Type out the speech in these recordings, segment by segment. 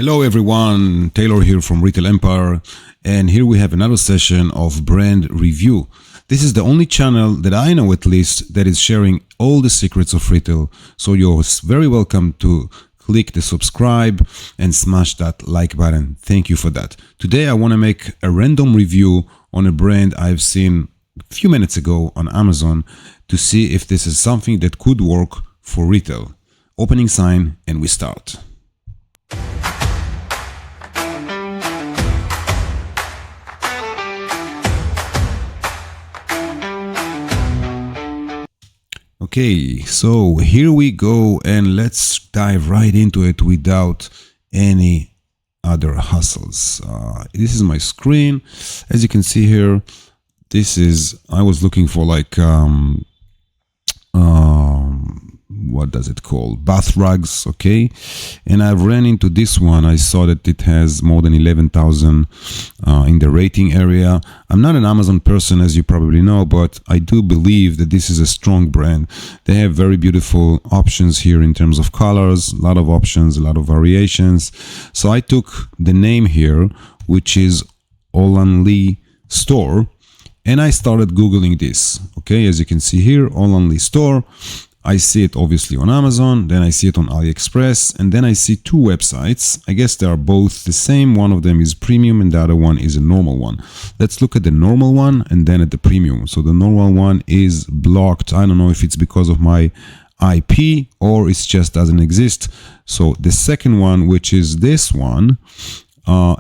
Hello everyone, Taylor here from Retail Empire, and here we have another session of brand review. This is the only channel that I know at least that is sharing all the secrets of retail, so you're very welcome to click the subscribe and smash that like button. Thank you for that. Today I want to make a random review on a brand I've seen a few minutes ago on Amazon to see if this is something that could work for retail. Opening sign and we start. Okay, so here we go and let's dive right into it without any other hustles. This is my screen. As you can see here, I was looking for like, what does it call? Bath rugs, okay? And I've ran into this one. I saw that it has more than 11,000 in the rating area. I'm not an Amazon person, as you probably know, but I do believe that this is a strong brand. They have very beautiful options here in terms of colors, a lot of options, a lot of variations. So I took the name here, which is Olanli Store, and I started Googling this. Okay, as you can see here, Olanli Store. I see it obviously on Amazon, then I see it on AliExpress, and then I see two websites. I guess they are both the same. One of them is premium and the other one is a normal one. Let's look at the normal one and then at the premium. So the normal one is blocked. I don't know if it's because of my IP or it just doesn't exist. So the second one, which is this one,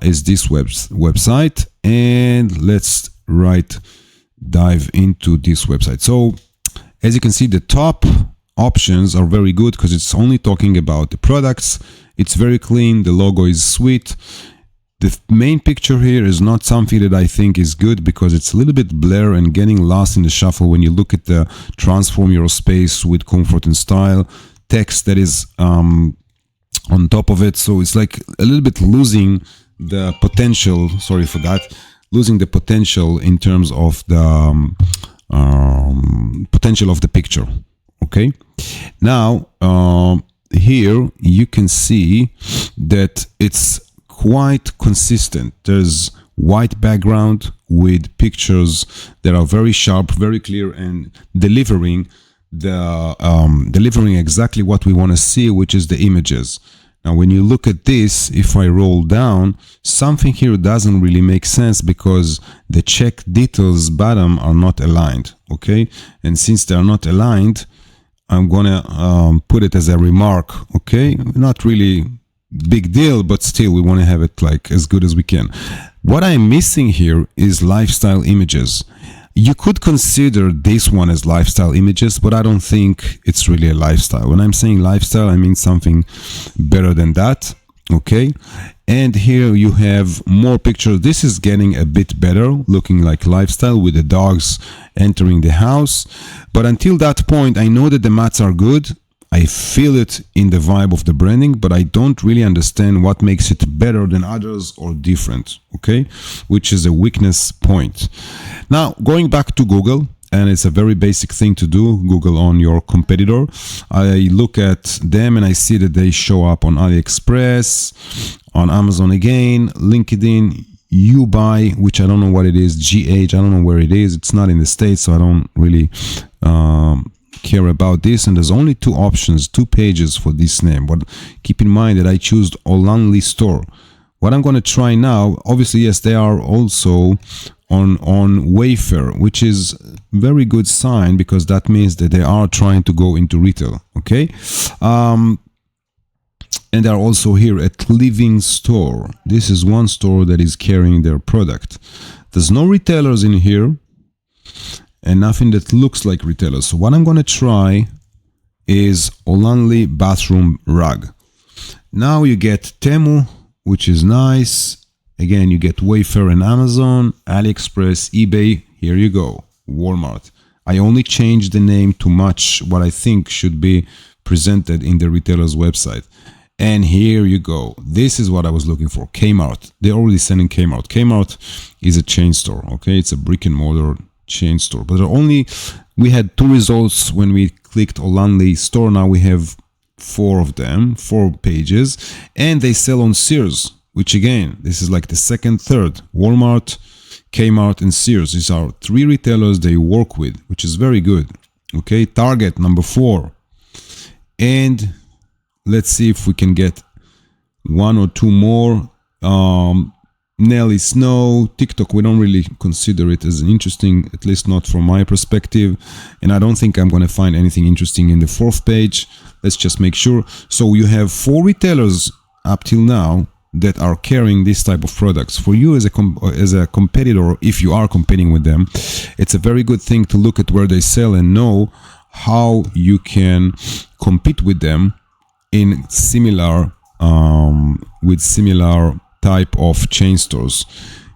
is this website. And let's dive into this website. So as you can see, the top options are very good because it's only talking about the products. It's very clean. The logo is sweet. The main picture here is not something that I think is good because it's a little bit blur and getting lost in the shuffle when you look at the transform your space with comfort and style text that is on top of it. So it's like a little bit losing the potential. Sorry for that. Losing the potential in terms of the potential of the picture. Okay, now here you can see that it's quite consistent. There's white background with pictures that are very sharp, very clear, and delivering exactly what we want to see, which is the images. Now, when you look at this, if I roll down, something here doesn't really make sense because the check details bottom are not aligned, okay? And since they are not aligned, I'm gonna put it as a remark, okay? Not really big deal, but still we want to have it like as good as we can. What I'm missing here is lifestyle images. You could consider this one as lifestyle images, but I don't think it's really a lifestyle. When I'm saying lifestyle, I mean something better than that, okay? And here you have more pictures. This is getting a bit better, looking like lifestyle with the dogs entering the house. But until that point, I know that the mats are good. I feel it in the vibe of the branding, but I don't really understand what makes it better than others or different, okay? Which is a weakness point. Now, going back to Google, and it's a very basic thing to do, Google on your competitor. I look at them and I see that they show up on AliExpress, on Amazon again, LinkedIn, Ubuy, which I don't know what it is, GH, I don't know where it is. It's not in the States, so I don't really care about this. And there's only two options, two pages for this name. But keep in mind that I choose Olanli Store. What I'm going to try now, obviously, yes, they are also on Wayfair, which is very good sign because that means that they are trying to go into retail, okay? And they're also here at Living Store. This is one store that is carrying their product. There's no retailers in here and nothing that looks like retailers. So what I'm going to try is Olanli bathroom rug. Now you get Temu, which is nice. Again, you get Wayfair and Amazon, AliExpress, eBay. Here you go, Walmart. I only changed the name to match what I think should be presented in the retailer's website. And here you go. This is what I was looking for. Kmart. They're already selling Kmart. Kmart is a chain store, okay? It's a brick and mortar chain store. But we had two results when we clicked Olanli Store. Now we have 4 of them, 4 pages, and they sell on Sears, which again, this is like the second, third. Walmart, Kmart, and Sears. These are 3 retailers they work with, which is very good. Okay, Target, number 4. And let's see if we can get 1 or 2 more. Nelly Snow, TikTok, we don't really consider it as interesting, at least not from my perspective. And I don't think I'm going to find anything interesting in the 4th page. Let's just make sure. So you have 4 retailers up till now that are carrying this type of products. For you as a competitor, if you are competing with them, it's a very good thing to look at where they sell and know how you can compete with them in similar with similar type of chain stores.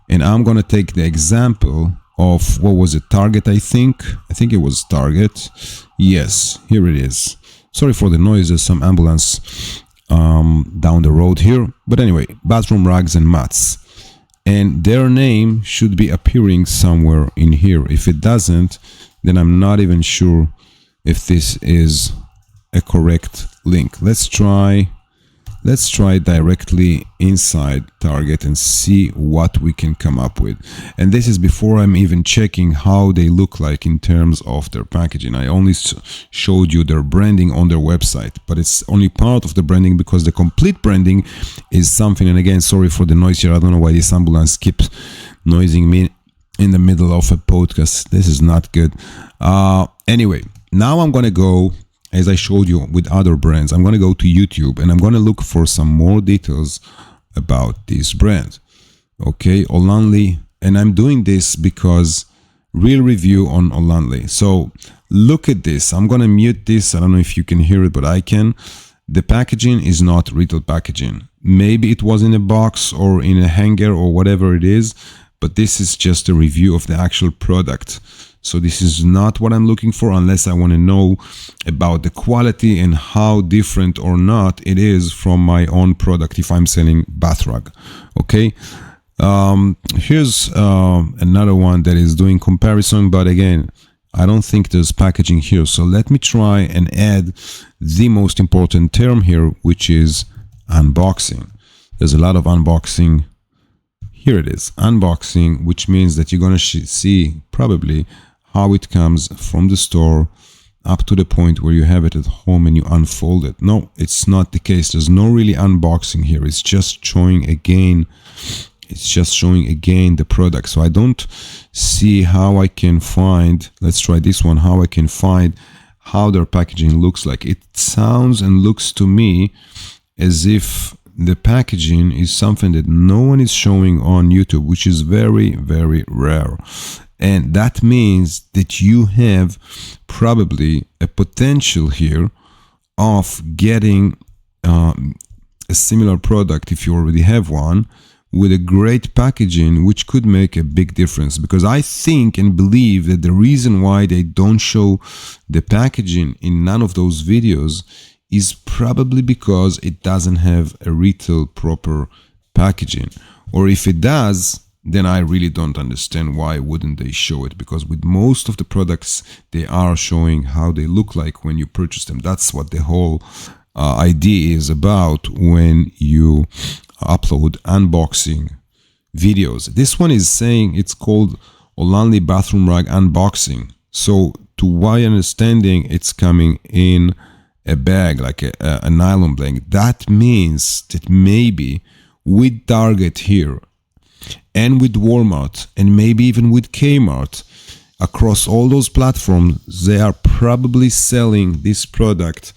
And I'm gonna take the example of, what was it, Target, I think it was Target. Yes, here it is. Sorry for the noise, there's some ambulance down the road here, but anyway, bathroom rugs and mats, and their name should be appearing somewhere in here. If it doesn't, then I'm not even sure if this is a correct link. Let's try directly inside Target and see what we can come up with. And this is before I'm even checking how they look like in terms of their packaging. I only showed you their branding on their website, but it's only part of the branding, because the complete branding is something. And again, sorry for the noise here. I don't know why this ambulance keeps noising me in the middle of a podcast. This is not good. Anyway, now I'm gonna go, as I showed you with other brands, I'm going to go to YouTube and I'm going to look for some more details about this brand. Okay, Olanli, and I'm doing this because real review on Olanli. So look at this. I'm going to mute this. I don't know if you can hear it, but I can. The packaging is not retail packaging. Maybe it was in a box or in a hanger or whatever it is, but this is just a review of the actual product. So this is not what I'm looking for, unless I want to know about the quality and how different or not it is from my own product if I'm selling bath rug. Okay. Here's another one that is doing comparison, but again, I don't think there's packaging here. So let me try and add the most important term here, which is unboxing. There's a lot of unboxing. Here it is, unboxing, which means that you're going to see probably how it comes from the store up to the point where you have it at home and you unfold it. No, it's not the case. There's no really unboxing here. It's just showing again the product. So I don't see how I can find, let's try this one, how I can find how their packaging looks like. It sounds and looks to me as if the packaging is something that no one is showing on YouTube, which is very, very rare. And that means that you have probably a potential here of getting a similar product, if you already have one, with a great packaging, which could make a big difference. Because I think and believe that the reason why they don't show the packaging in none of those videos is probably because it doesn't have a retail proper packaging. Or if it does, then I really don't understand why wouldn't they show it, because with most of the products they are showing how they look like when you purchase them. That's what the whole idea is about when you upload unboxing videos. This one is saying it's called Olanli bathroom rug unboxing. So to my understanding, it's coming in a bag, like a nylon blanket. That means that maybe with Target here and with Walmart and maybe even with Kmart, across all those platforms, they are probably selling this product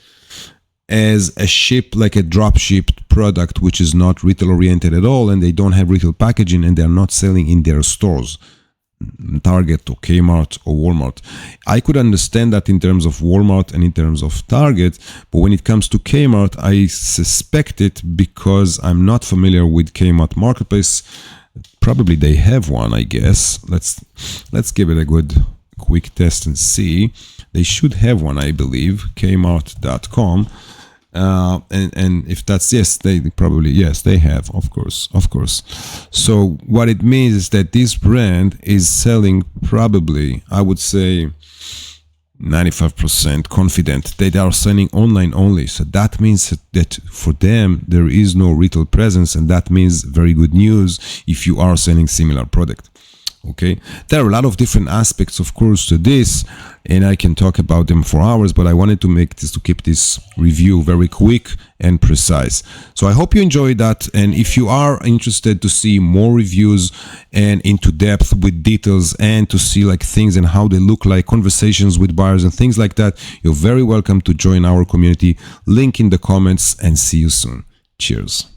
as a ship, like a drop shipped product, which is not retail oriented at all, and they don't have retail packaging, and they're not selling in their stores, Target or Kmart or Walmart. I could understand that in terms of Walmart and in terms of Target, but when it comes to Kmart, I suspect it because I'm not familiar with Kmart Marketplace. Probably they have one, I guess. Let's give it a good quick test and see. They should have one, I believe, kmart.com. And if that's yes, they probably, yes, they have, of course. So what it means is that this brand is selling probably, I would say, 95% confident they are selling online only. So that means that for them, there is no retail presence, and that means very good news if you are selling similar product. Okay, there are a lot of different aspects, of course, to this, and I can talk about them for hours, but I wanted to keep this review very quick and precise. So I hope you enjoyed that, and if you are interested to see more reviews and into depth with details and to see like things and how they look like, conversations with buyers and things like that, you're very welcome to join our community. Link in the comments, and see you soon. Cheers.